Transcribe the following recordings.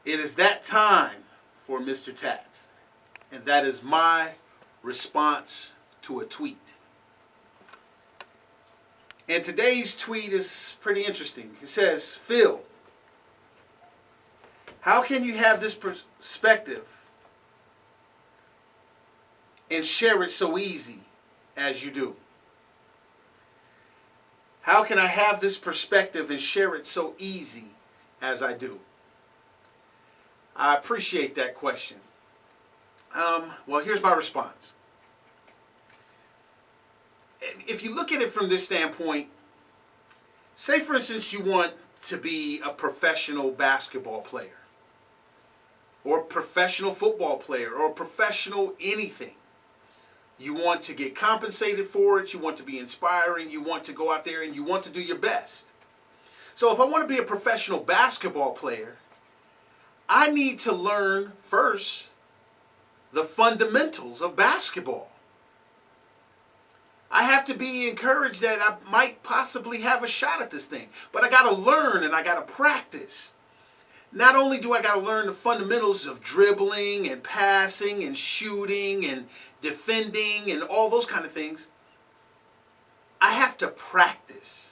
It is that time for Mr. Tat, and that is my response to a tweet. And today's tweet is pretty interesting. It says, Phil, how can you have this perspective and share it so easy as you do? How can I have this perspective and share it so easy as I do? I appreciate that question. Well, here's my response. If you look at it from this standpoint, say for instance you want to be a professional basketball player, or a professional football player, or a professional anything. You want to get compensated for it, you want to be inspiring, you want to go out there and you want to do your best. So if I want to be a professional basketball player, I need to learn first the fundamentals of basketball. I have to be encouraged that I might possibly have a shot at this thing. But I got to learn and I got to practice. Not only do I got to learn the fundamentals of dribbling and passing and shooting and defending and all those kind of things, I have to practice.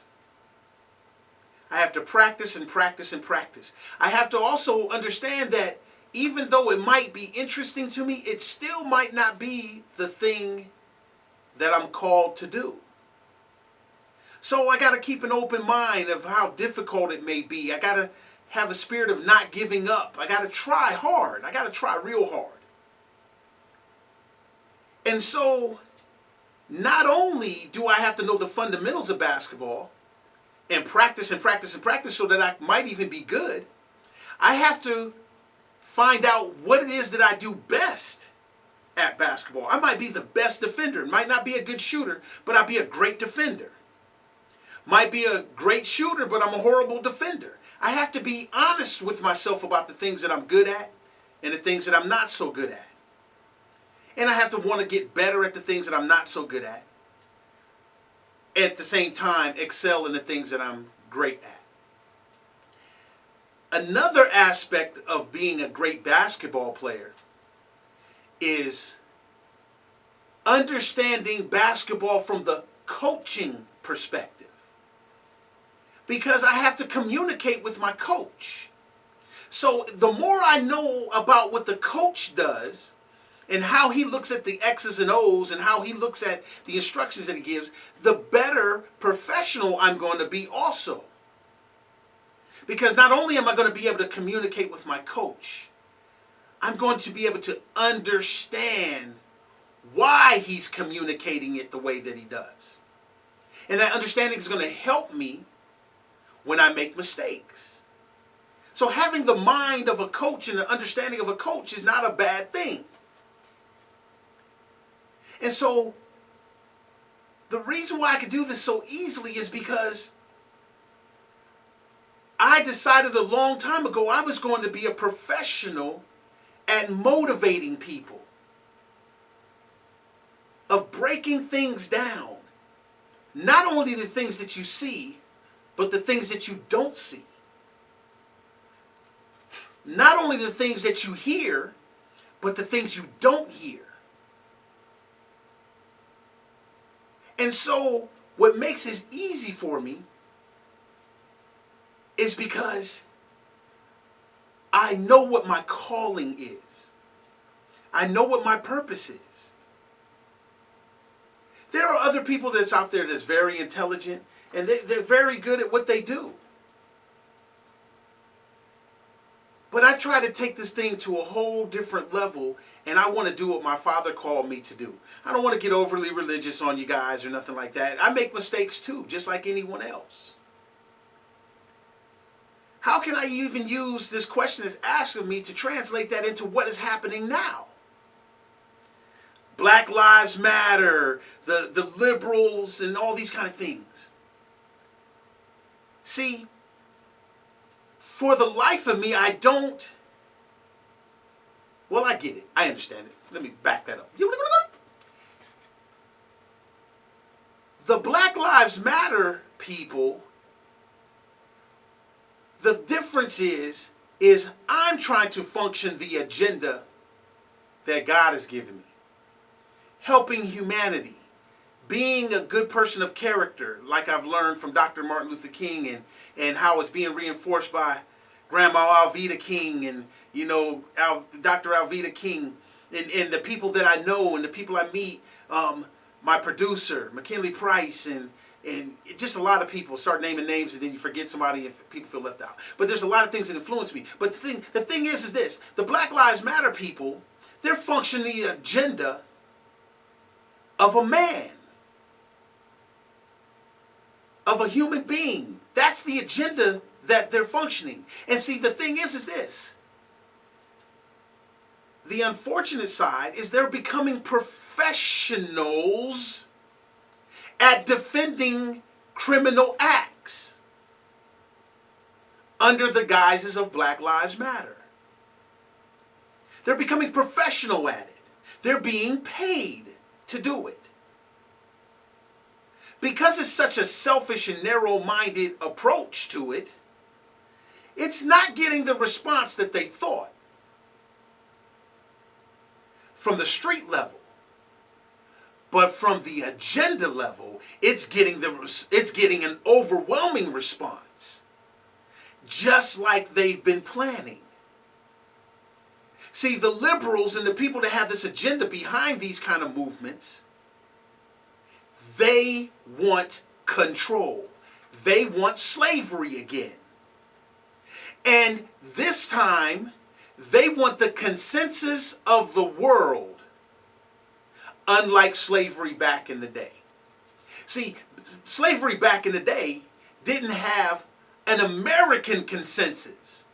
I have to practice and practice and practice. I have to also understand that even though it might be interesting to me, it still might not be the thing that I'm called to do. So I got to keep an open mind of how difficult it may be. I got to have a spirit of not giving up. I got to try hard. I got to try real hard. And so not only do I have to know the fundamentals of basketball and practice and practice and practice so that I might even be good, I have to find out what it is that I do best at basketball. I might be the best defender. Might not be a good shooter, but I'll be a great defender. Might be a great shooter, but I'm a horrible defender. I have to be honest with myself about the things that I'm good at and the things that I'm not so good at. And I have to want to get better at the things that I'm not so good at. At the same time, excel in the things that I'm great at. Another aspect of being a great basketball player is understanding basketball from the coaching perspective. Because I have to communicate with my coach. So the more I know about what the coach does and how he looks at the X's and O's and how he looks at the instructions that he gives, the better professional I'm going to be also. Because not only am I going to be able to communicate with my coach, I'm going to be able to understand why he's communicating it the way that he does. And that understanding is going to help me when I make mistakes. So having the mind of a coach and the understanding of a coach is not a bad thing. And so the reason why I could do this so easily is because I decided a long time ago I was going to be a professional at motivating people, of breaking things down. Not only the things that you see, but the things that you don't see. Not only the things that you hear, but the things you don't hear. And so what makes it easy for me is because I know what my calling is. I know what my purpose is. There are other people that's out there that's very intelligent and they're very good at what they do. But I try to take this thing to a whole different level, and I want to do what my father called me to do. I don't want to get overly religious on you guys or nothing like that. I make mistakes too, just like anyone else. How can I even use this question that's asked of me to translate that into what is happening now? Black Lives Matter, the liberals, and all these kind of things. See, for the life of me, I don't... Well, I get it. I understand it. Let me back that up. The Black Lives Matter people, the difference is is I'm trying to function the agenda that God has given me. Helping humanity. Being a good person of character, like I've learned from Dr. Martin Luther King, and how it's being reinforced by Grandma Alveda King and, Dr. Alveda King, and the people that I know and the people I meet, my producer, McKinley Price, and just a lot of people. Start naming names and then you forget somebody and people feel left out. But there's a lot of things that influence me. But the thing is this, the Black Lives Matter people, they're functioning the agenda of a man, of a human being. That's the agenda that they're functioning. And see, the thing is this. The unfortunate side is they're becoming professionals at defending criminal acts under the guises of Black Lives Matter. They're becoming professional at it. They're being paid to do it. Because it's such a selfish and narrow-minded approach to it, it's not getting the response that they thought from the street level. But from the agenda level, it's getting an overwhelming response, just like they've been planning. See, the liberals and the people that have this agenda behind these kind of movements, they want control. They want slavery again. And this time, they want the consensus of the world, unlike slavery back in the day. See, slavery back in the day didn't have an American consensus.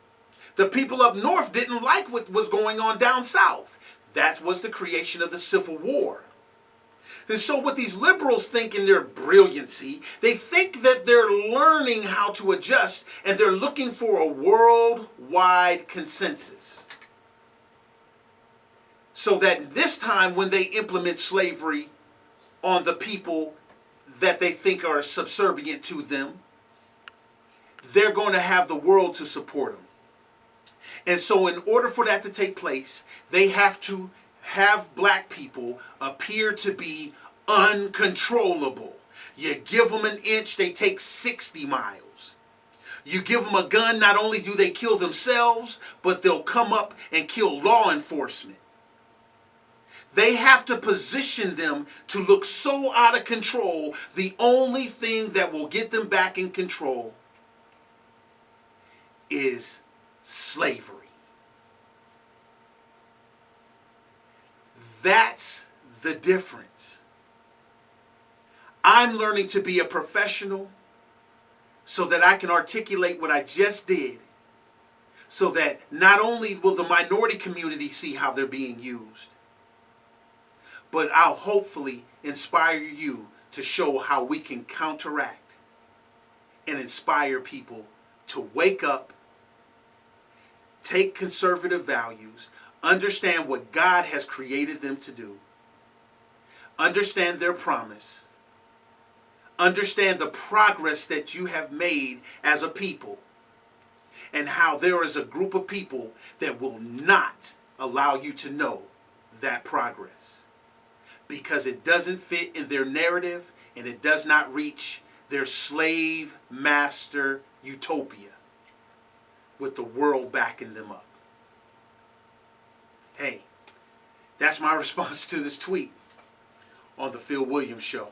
The people up north didn't like what was going on down south. That was the creation of the Civil War. And so what these liberals think in their brilliancy, they think that they're learning how to adjust and they're looking for a worldwide consensus. So that this time when they implement slavery on the people that they think are subservient to them, they're going to have the world to support them. And so in order for that to take place, they have to have black people appear to be uncontrollable. You give them an inch, they take 60 miles. You give them a gun, not only do they kill themselves, but they'll come up and kill law enforcement. They have to position them to look so out of control, the only thing that will get them back in control is slavery. That's the difference. I'm learning to be a professional so that I can articulate what I just did, so that not only will the minority community see how they're being used, but I'll hopefully inspire you to show how we can counteract and inspire people to wake up, take conservative values, understand what God has created them to do, understand their promise, understand the progress that you have made as a people, and how there is a group of people that will not allow you to know that progress, because it doesn't fit in their narrative and it does not reach their slave master utopia with the world backing them up. Hey, that's my response to this tweet on the Phil Williams Show.